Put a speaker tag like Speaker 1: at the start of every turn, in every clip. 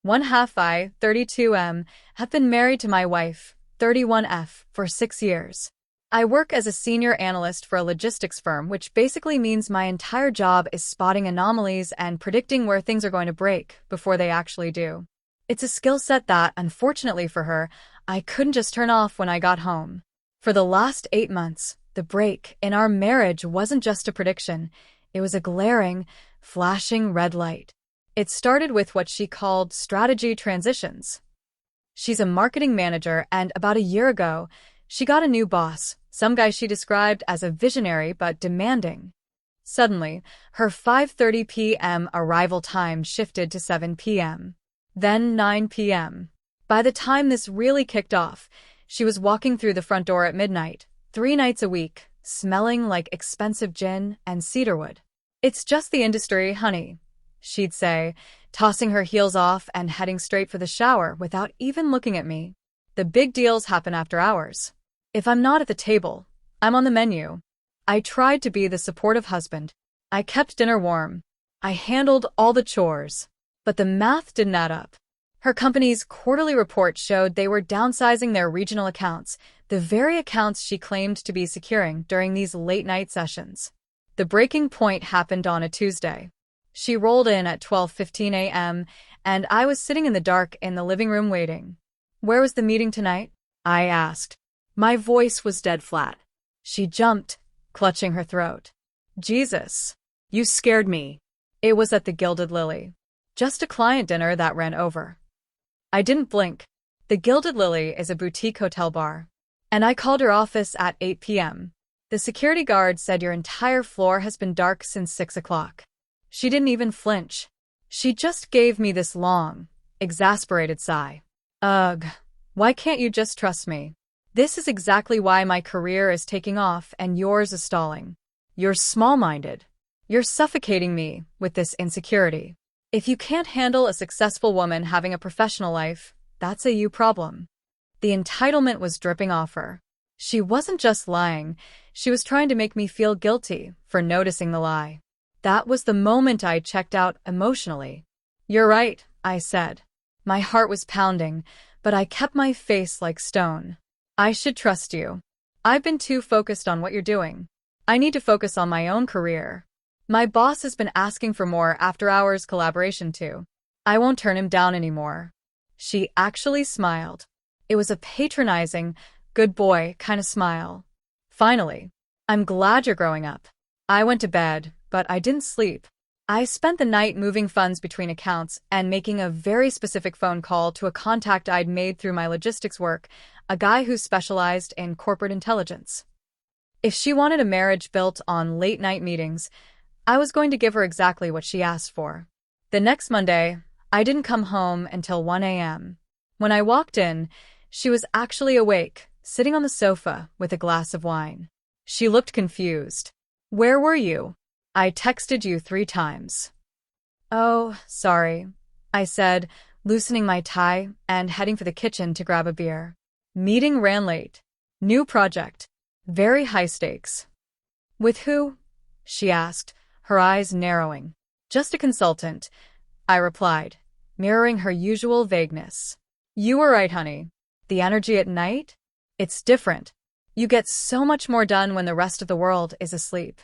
Speaker 1: 1/2 I, 32M, have been married to my wife, 31F, for 6 years. I work as a senior analyst for a logistics firm, which basically means my entire job is spotting anomalies and predicting where things are going to break before they actually do. It's a skill set that, unfortunately for her, I couldn't just turn off when I got home. For the last 8 months, the break in our marriage wasn't just a prediction. It was a glaring, flashing red light. It started with what she called strategy transitions. She's a marketing manager, and about a year ago, she got a new boss, some guy she described as a visionary but demanding. Suddenly, her 5:30 p.m. arrival time shifted to 7 p.m., then 9 p.m. By the time this really kicked off, she was walking through the front door at midnight, 3 nights a week, smelling like expensive gin and cedarwood. "It's just the industry, honey," she'd say, tossing her heels off and heading straight for the shower without even looking at me. "The big deals happen after hours. If I'm not at the table, I'm on the menu." I tried to be the supportive husband. I kept dinner warm. I handled all the chores. But the math didn't add up. Her company's quarterly report showed they were downsizing their regional accounts, the very accounts she claimed to be securing during these late-night sessions. The breaking point happened on a Tuesday. She rolled in at 12:15 a.m., and I was sitting in the dark in the living room waiting. "Where was the meeting tonight?" I asked. My voice was dead flat. She jumped, clutching her throat. "Jesus, you scared me." "It was at the Gilded Lily. Just a client dinner that ran over." I didn't blink. The Gilded Lily is a boutique hotel bar. And I called her office at 8 p.m. "The security guard said your entire floor has been dark since 6 o'clock. She didn't even flinch. She just gave me this long, exasperated sigh. "Ugh, why can't you just trust me? This is exactly why my career is taking off and yours is stalling. You're small-minded. You're suffocating me with this insecurity. If you can't handle a successful woman having a professional life, that's a you problem." The entitlement was dripping off her. She wasn't just lying, she was trying to make me feel guilty for noticing the lie. That was the moment I checked out emotionally. "You're right," I said. My heart was pounding, but I kept my face like stone. "I should trust you. I've been too focused on what you're doing. I need to focus on my own career. My boss has been asking for more after-hours collaboration too. I won't turn him down anymore." She actually smiled. It was a patronizing, good boy kind of smile. "Finally. I'm glad you're growing up." I went to bed, but I didn't sleep. I spent the night moving funds between accounts and making a very specific phone call to a contact I'd made through my logistics work, a guy who specialized in corporate intelligence. If she wanted a marriage built on late-night meetings, I was going to give her exactly what she asked for. The next Monday, I didn't come home until 1 a.m. When I walked in, she was actually awake, sitting on the sofa with a glass of wine. She looked confused. "Where were you? I texted you 3 times. "Oh, sorry," I said, loosening my tie and heading for the kitchen to grab a beer. Meeting ran late. New project. Very high stakes. "With who?" she asked, her eyes narrowing. "Just a consultant," I replied, mirroring her usual vagueness. "You were right, honey. The energy at night? It's different. You get so much more done when the rest of the world is asleep."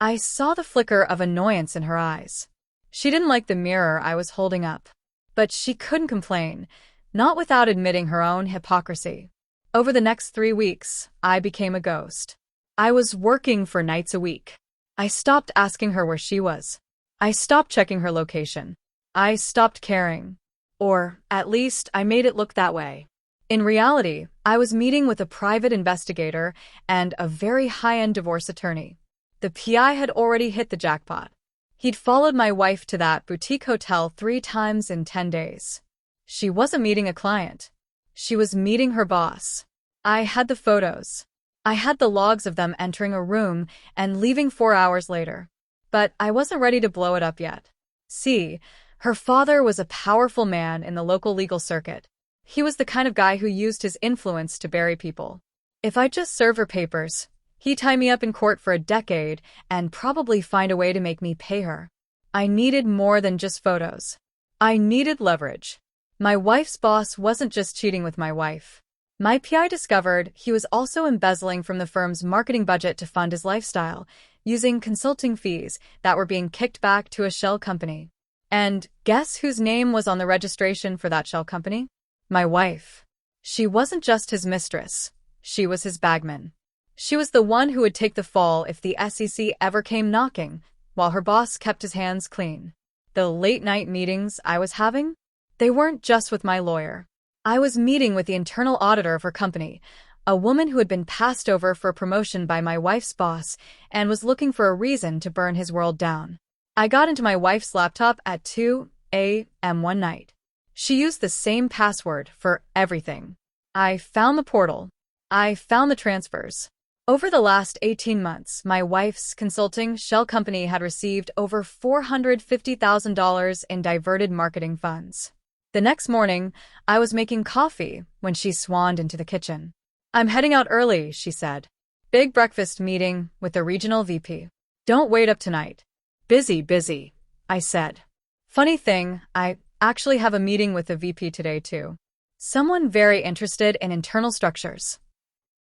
Speaker 1: I saw the flicker of annoyance in her eyes. She didn't like the mirror I was holding up. But she couldn't complain, not without admitting her own hypocrisy. Over the next 3 weeks, I became a ghost. I was working for nights a week. I stopped asking her where she was. I stopped checking her location. I stopped caring. Or, at least, I made it look that way. In reality, I was meeting with a private investigator and a very high-end divorce attorney. The PI had already hit the jackpot. He'd followed my wife to that boutique hotel 3 times in 10 days. She wasn't meeting a client. She was meeting her boss. I had the photos. I had the logs of them entering a room and leaving 4 hours later. But I wasn't ready to blow it up yet. See, her father was a powerful man in the local legal circuit. He was the kind of guy who used his influence to bury people. If I just serve her papers, he'd tie me up in court for a decade and probably find a way to make me pay her. I needed more than just photos. I needed leverage. My wife's boss wasn't just cheating with my wife. My PI discovered he was also embezzling from the firm's marketing budget to fund his lifestyle, using consulting fees that were being kicked back to a shell company. And guess whose name was on the registration for that shell company? My wife. She wasn't just his mistress. She was his bagman. She was the one who would take the fall if the SEC ever came knocking, while her boss kept his hands clean. The late-night meetings I was having? They weren't just with my lawyer. I was meeting with the internal auditor of her company, a woman who had been passed over for a promotion by my wife's boss and was looking for a reason to burn his world down. I got into my wife's laptop at 2 a.m. one night. She used the same password for everything. I found the portal. I found the transfers. Over the last 18 months, my wife's consulting shell company had received over $450,000 in diverted marketing funds. The next morning, I was making coffee when she swanned into the kitchen. "I'm heading out early," she said. "Big breakfast meeting with the regional VP. Don't wait up tonight." Busy, I said. Funny thing, I actually have a meeting with the VP today too. Someone very interested in internal structures.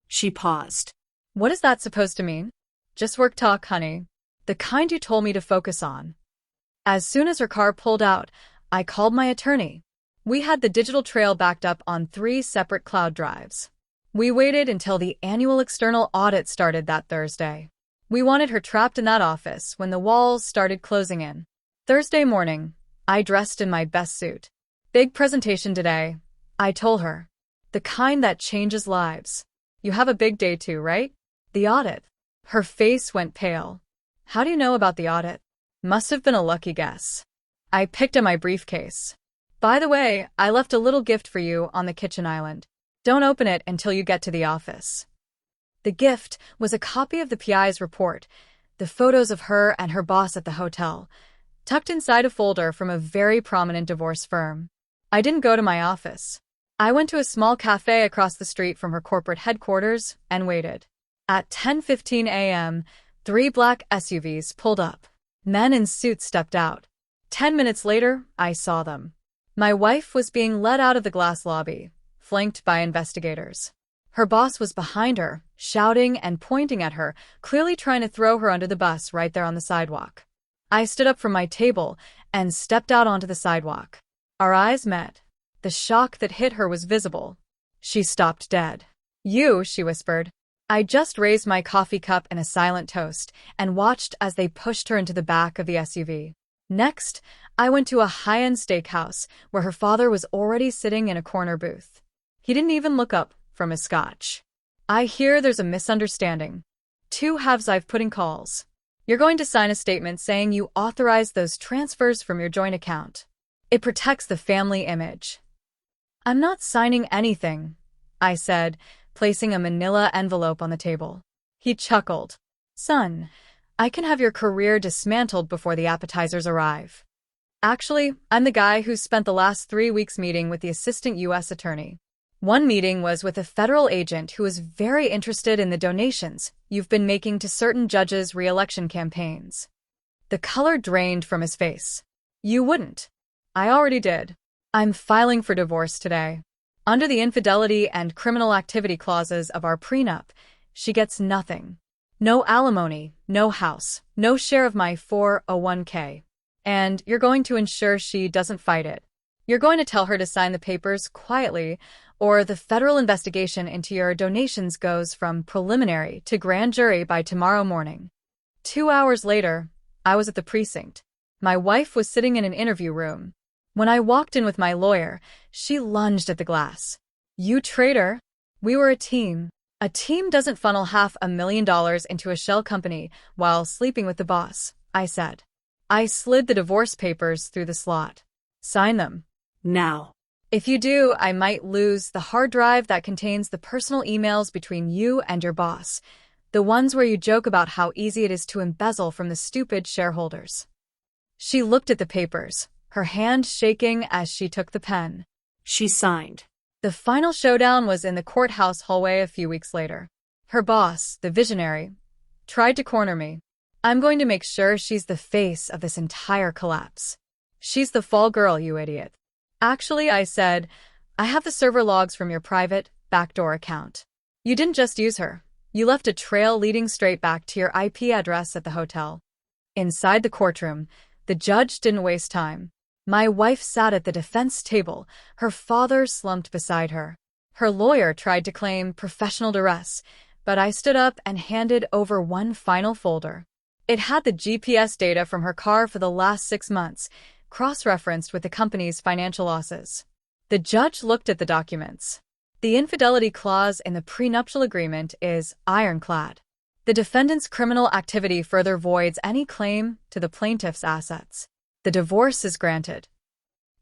Speaker 1: She paused. What is that supposed to mean? Just work talk, honey. The kind you told me to focus on. As soon as her car pulled out, I called my attorney. We had the digital trail backed up on 3 separate cloud drives. We waited until the annual external audit started that Thursday. We wanted her trapped in that office when the walls started closing in. Thursday morning, I dressed in my best suit. Big presentation today, I told her. The kind that changes lives. You have a big day too, right? The audit. Her face went pale. How do you know about the audit? Must have been a lucky guess. I picked up my briefcase. By the way, I left a little gift for you on the kitchen island. Don't open it until you get to the office. The gift was a copy of the PI's report, the photos of her and her boss at the hotel, tucked inside a folder from a very prominent divorce firm. I didn't go to my office. I went to a small cafe across the street from her corporate headquarters and waited. At 10:15 a.m., 3 black SUVs pulled up. Men in suits stepped out. 10 minutes later, I saw them. My wife was being led out of the glass lobby, flanked by investigators. Her boss was behind her, shouting and pointing at her, clearly trying to throw her under the bus right there on the sidewalk. I stood up from my table and stepped out onto the sidewalk. Our eyes met. The shock that hit her was visible. She stopped dead. "You," she whispered. I just raised my coffee cup in a silent toast and watched as they pushed her into the back of the SUV. Next, I went to a high-end steakhouse where her father was already sitting in a corner booth. He didn't even look up from his scotch. "I hear there's a misunderstanding. 2 halves I've put in calls. You're going to sign a statement saying you authorized those transfers from your joint account. It protects the family image." "I'm not signing anything," I said, placing a manila envelope on the table. He chuckled. "Son, I can have your career dismantled before the appetizers arrive. Actually, I'm the guy who spent the last 3 weeks meeting with the assistant U.S. attorney. One meeting was with a federal agent who was very interested in the donations you've been making to certain judges' re-election campaigns." The color drained from his face. "You wouldn't." "I already did. I'm filing for divorce today. Under the infidelity and criminal activity clauses of our prenup, she gets nothing. No alimony, no house, no share of my 401k. And you're going to ensure she doesn't fight it. You're going to tell her to sign the papers quietly, or the federal investigation into your donations goes from preliminary to grand jury by tomorrow morning." 2 hours later, I was at the precinct. My wife was sitting in an interview room. When I walked in with my lawyer, she lunged at the glass. "You traitor." We were a team. A team doesn't funnel $500,000 into a shell company while sleeping with the boss, I said. I slid the divorce papers through the slot. "Sign them. Now. If you do, I might lose the hard drive that contains the personal emails between you and your boss, the ones where you joke about how easy it is to embezzle from the stupid shareholders." She looked at the papers, her hand shaking as she took the pen. She signed. The final showdown was in the courthouse hallway a few weeks later. Her boss, the visionary, tried to corner me. "I'm going to make sure she's the face of this entire collapse. She's the fall girl, you idiot. Actually, I said, I have the server logs from your private, backdoor account. You didn't just use her. You left a trail leading straight back to your IP address at the hotel. Inside the courtroom, the judge didn't waste time. My wife sat at the defense table, her father slumped beside her. Her lawyer tried to claim professional duress, but I stood up and handed over one final folder. It had the GPS data from her car for the last 6 months, cross-referenced with the company's financial losses. The judge looked at the documents. The infidelity clause in the prenuptial agreement is ironclad. The defendant's criminal activity further voids any claim to the plaintiff's assets. The divorce is granted.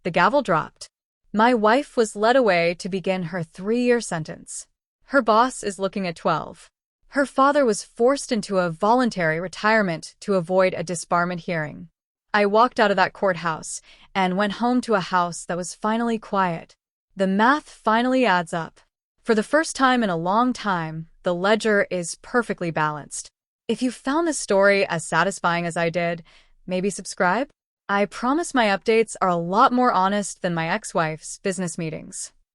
Speaker 1: The gavel dropped. My wife was led away to begin her 3-year sentence. Her boss is looking at 12. Her father was forced into a voluntary retirement to avoid a disbarment hearing. I walked out of that courthouse and went home to a house that was finally quiet. The math finally adds up. For the first time in a long time, the ledger is perfectly balanced. If you found this story as satisfying as I did, maybe subscribe? I promise my updates are a lot more honest than my ex-wife's business meetings.